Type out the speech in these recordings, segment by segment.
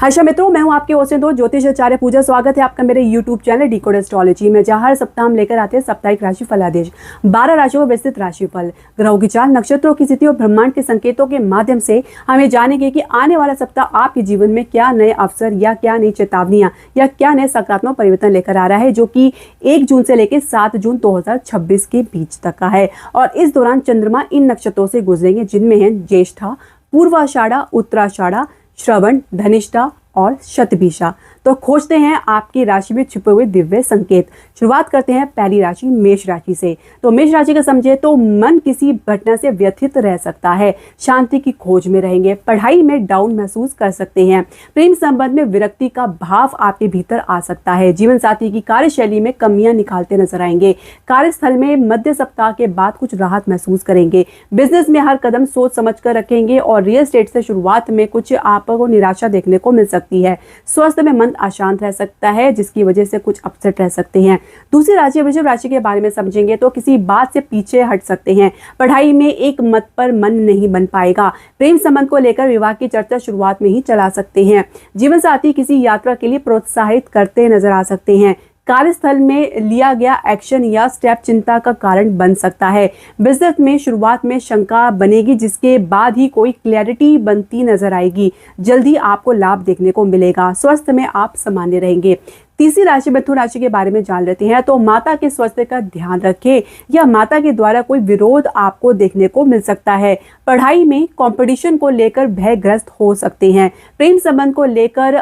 हर्षा मित्रों, मैं हूं आपके होस्ट ज्योतिष आचार्य पूजा। स्वागत है आपका मेरे यूट्यूब चैनल डिकोड एस्ट्रोलॉजी में, जहां हर सप्ताह हम लेकर आते हैं साप्ताहिक राशि फलादेश। 12 राशियों का विस्तृत राशिफल, ग्रहों की चाल, नक्षत्रों की स्थिति और ब्रह्मांड के संकेतों के माध्यम से हमें जानेंगे कि आने वाला सप्ताह आपके जीवन में क्या नए अवसर या क्या नई चेतावनियां या क्या नए सकारात्मक परिवर्तन लेकर आ रहा है, जो कि 1 जून से लेकर 7 जून 2026 के बीच तक का है। और इस दौरान चंद्रमा इन नक्षत्रों से गुजरेंगे, जिनमें है ज्येष्ठा, पूर्वाषाढ़ा, उत्तराषाढ़ा, श्रवण, धनिष्ठा और शतभिषा। तो खोजते हैं आपकी राशि में छुपे हुए दिव्य संकेत। शुरुआत करते हैं पहली राशि मेष राशि से। तो मेष राशि का समझे तो मन किसी घटना से व्यथित रह सकता है, शांति की खोज में रहेंगे, पढ़ाई में डाउन महसूस कर सकते हैं, प्रेम संबंध में विरक्ति का भाव आपके भीतर आ सकता है, जीवन साथी की कार्यशैली में कमियां निकालते नजर आएंगे, कार्यस्थल में मध्य सप्ताह के बाद कुछ राहत महसूस करेंगे, बिजनेस में हर कदम सोच समझ कर रखेंगे और रियल एस्टेट से शुरुआत में कुछ आपको निराशा देखने को मिल सकती है। स्वास्थ्य में मन अशांत रह सकता है, जिसकी वजह से कुछ अपसेट रह सकते हैं। दूसरी राशि वृषभ राशि के बारे में समझेंगे तो किसी बात से पीछे हट सकते हैं, पढ़ाई में एक मत पर मन नहीं बन पाएगा, प्रेम संबंध को लेकर विवाह की चर्चा शुरुआत में ही चला सकते हैं, जीवन साथी किसी यात्रा के लिए प्रोत्साहित करते नजर आ सकते हैं, कार्यस्थल में लिया गया एक्शन या स्टेप चिंता का कारण बन सकता है, बिजनेस में शुरुआत में शंका बनेगी, जिसके बाद ही कोई क्लैरिटी बनती नजर आएगी, जल्दी आपको लाभ देखने को मिलेगा, स्वास्थ्य में आप सामान्य रहेंगे। तीसरी राशि मिथुन राशि के बारे में जान लेते हैं। तो माता के स्वास्थ्य का ध्यान रखें या माता के द्वारा कोई विरोध आपको देखने को मिल सकता है, पढ़ाई में कंपटीशन को लेकर भयग्रस्त हो सकते हैं, प्रेम संबंध को लेकर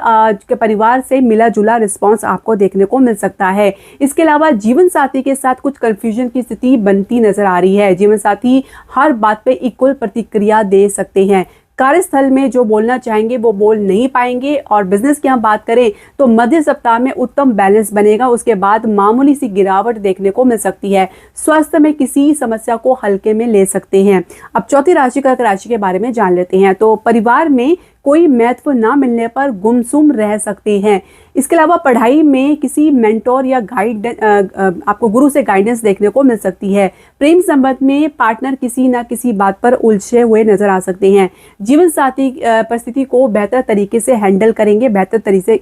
परिवार से मिला जुला रिस्पांस आपको देखने को मिल सकता है। इसके अलावा जीवन साथी के साथ कुछ कंफ्यूजन की स्थिति बनती नजर आ रही है, जीवन साथी हर बात पे इक्वल प्रतिक्रिया दे सकते हैं, कार्यस्थल में जो बोलना चाहेंगे वो बोल नहीं पाएंगे और बिजनेस की हम बात करें तो मध्य सप्ताह में उत्तम बैलेंस बनेगा, उसके बाद मामूली सी गिरावट देखने को मिल सकती है, स्वास्थ्य में किसी समस्या को हल्के में ले सकते हैं। अब चौथी राशि कर्क राशि के बारे में जान लेते हैं। तो परिवार में कोई महत्व ना मिलने पर गुमसुम रह सकते हैं। इसके अलावा पढ़ाई में किसी मेंटोर या गाइड आपको गुरु से गाइडेंस देखने को मिल सकती है, प्रेम संबंध में पार्टनर किसी ना किसी बात पर उलझे हुए नजर आ सकते हैं, जीवन साथी परिस्थिति को बेहतर तरीके से हैंडल करेंगे, बेहतर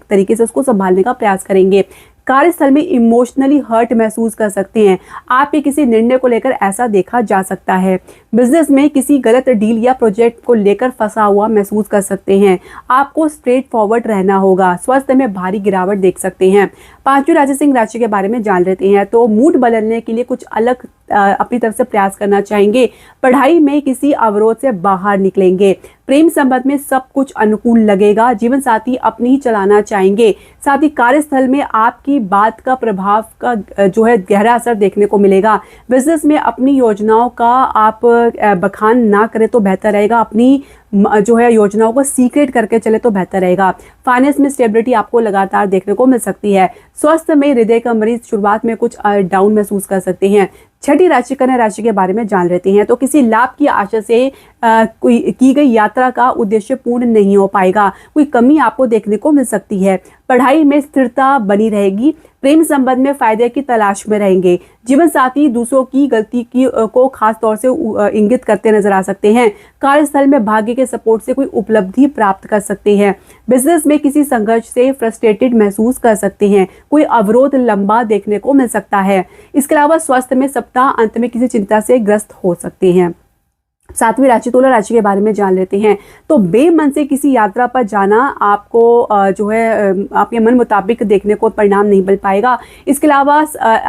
तरीके से उसको संभालने का प्रयास करेंगे, कार्यस्थल में इमोशनली हर्ट महसूस कर सकते हैं, आपके किसी निर्णय को लेकर ऐसा देखा जा सकता है, बिजनेस में किसी गलत डील या प्रोजेक्ट को लेकर फंसा हुआ महसूस कर सकते हैं, आपको स्ट्रेट फॉरवर्ड रहना होगा, स्वास्थ्य में भारी गिरावट देख सकते हैं। पांचवी राशि सिंह राशि के बारे में जान लेते हैं। तो मूड बदलने के लिए कुछ अलग अपनी तरफ से प्रयास करना चाहेंगे, पढ़ाई में किसी अवरोध से बाहर निकलेंगे, प्रेम संबंध में सब कुछ अनुकूल लगेगा, जीवन साथी अपनी ही चलाना चाहेंगे, साथ ही कार्यस्थल में आपकी बात का प्रभाव का जो है गहरा असर देखने को मिलेगा, बिजनेस में अपनी योजनाओं का आप बखान ना करें तो बेहतर रहेगा, अपनी जो है योजनाओं को सीक्रेट करके चले तो बेहतर रहेगा, फाइनेंस में स्टेबिलिटी आपको लगातार देखने को मिल सकती है, स्वास्थ्य में हृदय का मरीज शुरुआत में कुछ डाउन महसूस कर सकते हैं। छठी राशि कन्या राशि के बारे में जान लेते हैं। तो किसी लाभ की आशा से कोई की गई यात्रा का उद्देश्य पूर्ण नहीं हो पाएगा, कोई कमी आपको देखने को मिल सकती है, पढ़ाई में स्थिरता बनी रहेगी, प्रेम संबंध में फायदे की तलाश में रहेंगे, जीवन साथी दूसरों की गलती को खास तौर से इंगित करते नजर आ सकते हैं, कार्यस्थल में भाग्य के सपोर्ट से कोई उपलब्धि प्राप्त कर सकते हैं, बिजनेस में किसी संघर्ष से फ्रस्ट्रेटेड महसूस कर सकते हैं, कोई अवरोध लंबा देखने को मिल सकता है। इसके अलावा स्वास्थ्य में सप्ताह अंत में किसी चिंता से ग्रस्त हो सकते हैं। सातवीं राशि तुला राशि के बारे में जान लेते हैं। तो बेमन से किसी यात्रा पर जाना आपको जो है आपके मन मुताबिक देखने को परिणाम नहीं मिल पाएगा। इसके अलावा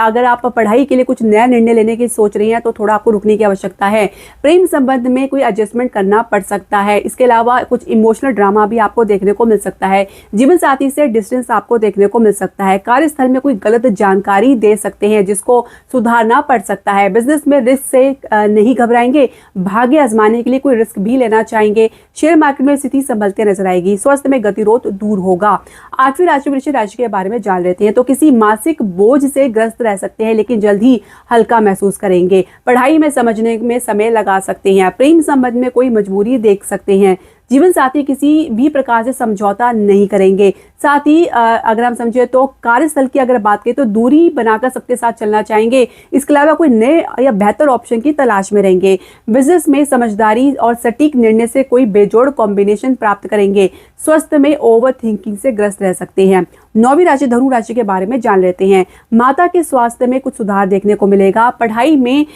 अगर आप पढ़ाई के लिए कुछ नया निर्णय लेने की सोच रही हैं तो थोड़ा आपको रुकने की आवश्यकता है, प्रेम संबंध में कोई एडजस्टमेंट करना पड़ सकता है, इसके अलावा कुछ इमोशनल ड्रामा भी आपको देखने को मिल सकता है, जीवन साथी से डिस्टेंस आपको देखने को मिल सकता है, कार्यस्थल में कोई गलत जानकारी दे सकते हैं जिसको सुधारना पड़ सकता है, बिजनेस में रिस्क से नहीं घबराएंगे, भाग्य आजमाने के लिए कोई रिस्क भी लेना चाहेंगे, शेयर मार्केट में स्थिति संभलते नजर आएगी, स्वास्थ्य में गतिरोध दूर होगा। आठवीं राशि वृश्चिक राशि के बारे में जान लेते हैं। तो किसी मानसिक बोझ से ग्रस्त रह सकते हैं, लेकिन जल्द ही हल्का महसूस करेंगे, पढ़ाई में समझने में समय लगा सकते हैं, प्रेम संबंध में कोई मजबूरी देख सकते हैं, जीवन साथी किसी भी प्रकार से समझौता नहीं करेंगे, साथ ही अगर हम समझे तो कार्यस्थल की अगर बात करें तो दूरी बनाकर सबके साथ चलना चाहेंगे। इसके अलावा कोई नए या बेहतर ऑप्शन की तलाश में रहेंगे। बिजनेस में समझदारी और सटीक निर्णय से कोई बेजोड़ कॉम्बिनेशन प्राप्त करेंगे। स्वास्थ्य में ओवर थिंकिंग से ग्रस्त रह सकते हैं। 9वीं राशि धनु राशि के बारे में जान लेते हैं। माता के स्वास्थ्य में कुछ सुधार देखने को मिलेगा। पढ़ाई में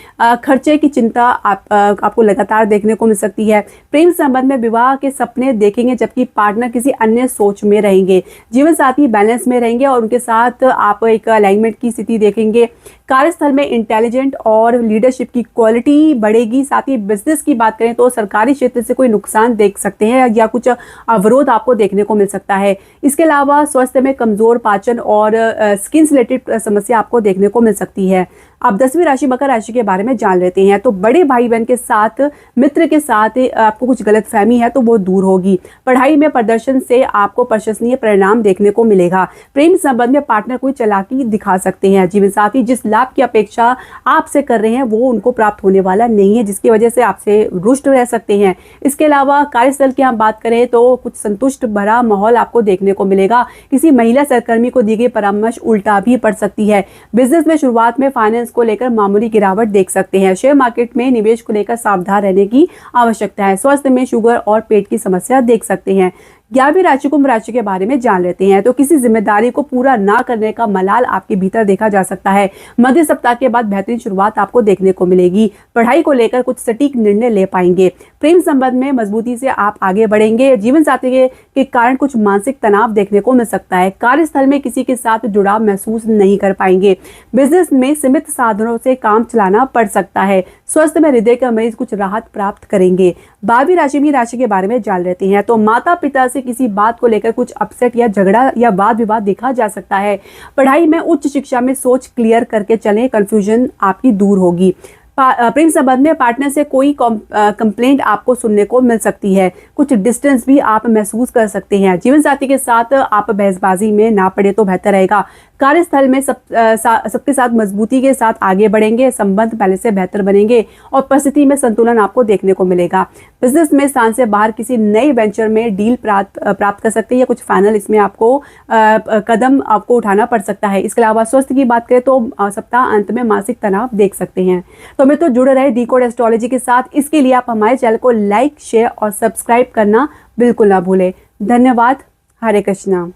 खर्चे की चिंता आपको लगातार देखने को मिल सकती है। प्रेम संबंध में विवाह के सपने देखेंगे, जबकि पार्टनर किसी अन्य सोच में रहेंगे। जीवन साथी बैलेंस में रहेंगे और उनके साथ आप एक अलाइनमेंट की स्थिति देखेंगे। कार्यस्थल में इंटेलिजेंट और लीडरशिप की क्वालिटी बढ़ेगी। साथ ही बिजनेस की बात करें तो सरकारी क्षेत्र से कोई नुकसान देख सकते हैं या कुछ अवरोध आपको देखने को मिल सकता है। इसके अलावा स्वास्थ्य में कमजोर पाचन और स्किन से रिलेटेड समस्या आपको देखने को मिल सकती है। अब 10वीं राशि मकर राशि के बारे में जान लेते हैं। तो बड़े भाई बहन के साथ, मित्र के साथ आपको कुछ गलतफहमी है तो वो दूर होगी। पढ़ाई में प्रदर्शन से आपको प्रशंसनीय परिणाम देखने को मिलेगा। प्रेम संबंध में पार्टनर कोई चालाकी दिखा सकते हैं। जीवन साथी जिस लाभ की अपेक्षा आपसे कर रहे हैं वो उनको प्राप्त होने वाला नहीं है, जिसकी वजह से आपसे रुष्ट रह सकते हैं। इसके अलावा कार्यस्थल की हम बात करें तो कुछ संतुष्ट भरा माहौल आपको देखने को मिलेगा। किसी महिला सहकर्मी को दी गई परामर्श उल्टा भी पड़ सकती है। बिजनेस में शुरुआत में फाइनेंस को लेकर मामूली गिरावट देख सकते हैं। शेयर मार्केट में निवेश को लेकर सावधान रहने की आवश्यकता है। स्वास्थ्य में शुगर और पेट की समस्या देख सकते हैं। 11वीं राशि कुंभ राशि के बारे में जान लेते हैं। तो किसी जिम्मेदारी को पूरा ना करने का मलाल आपके भीतर देखा जा सकता है। मध्य सप्ताह के बाद बेहतरीन शुरुआत आपको देखने को मिलेगी। पढ़ाई को लेकर कुछ सटीक निर्णय ले पाएंगे। प्रेम संबंध में मजबूती से आप आगे बढ़ेंगे। जीवन साथी के कारण कुछ मानसिक तनाव देखने को मिल सकता है। कार्यस्थल में किसी के साथ जुड़ाव महसूस नहीं कर पाएंगे। बिजनेस में सीमित साधनों से काम चलाना पड़ सकता है। स्वास्थ्य में हृदय का मरीज कुछ राहत प्राप्त करेंगे। 12वीं राशि के बारे में जान लेते हैं। तो माता पिता से किसी बात को लेकर कुछ अपसेट या झगड़ा या वाद विवाद देखा जा सकता है। पढ़ाई में उच्च शिक्षा में सोच क्लियर करके चलें, कंफ्यूजन आपकी दूर होगी। प्रेम संबंध में पार्टनर से कोई कंप्लेंट आपको सुनने को मिल सकती है। कुछ डिस्टेंस भी आप महसूस कर सकते हैं। जीवन साथी के साथ आप बहसबाजी में ना पड़े तो बेहतर रहेगा। कार्यस्थल में सबके साथ मजबूती के साथ आगे बढ़ेंगे। संबंध पहले से बेहतर बनेंगे और परिस्थिति में संतुलन आपको देखने को मिलेगा। बिजनेस में स्थान से बाहर किसी नए वेंचर में डील प्राप्त कर सकते हैं या कुछ फाइनल इसमें आपको कदम आपको उठाना पड़ सकता है। इसके अलावा स्वास्थ्य की बात करें तो सप्ताह अंत में मानसिक तनाव देख सकते हैं। तो मैं तो जुड़े रहे डिकोड एस्ट्रोलॉजी के साथ। इसके लिए आप हमारे चैनल को लाइक, शेयर और सब्सक्राइब करना बिल्कुल ना भूलें। धन्यवाद। हरे कृष्णा।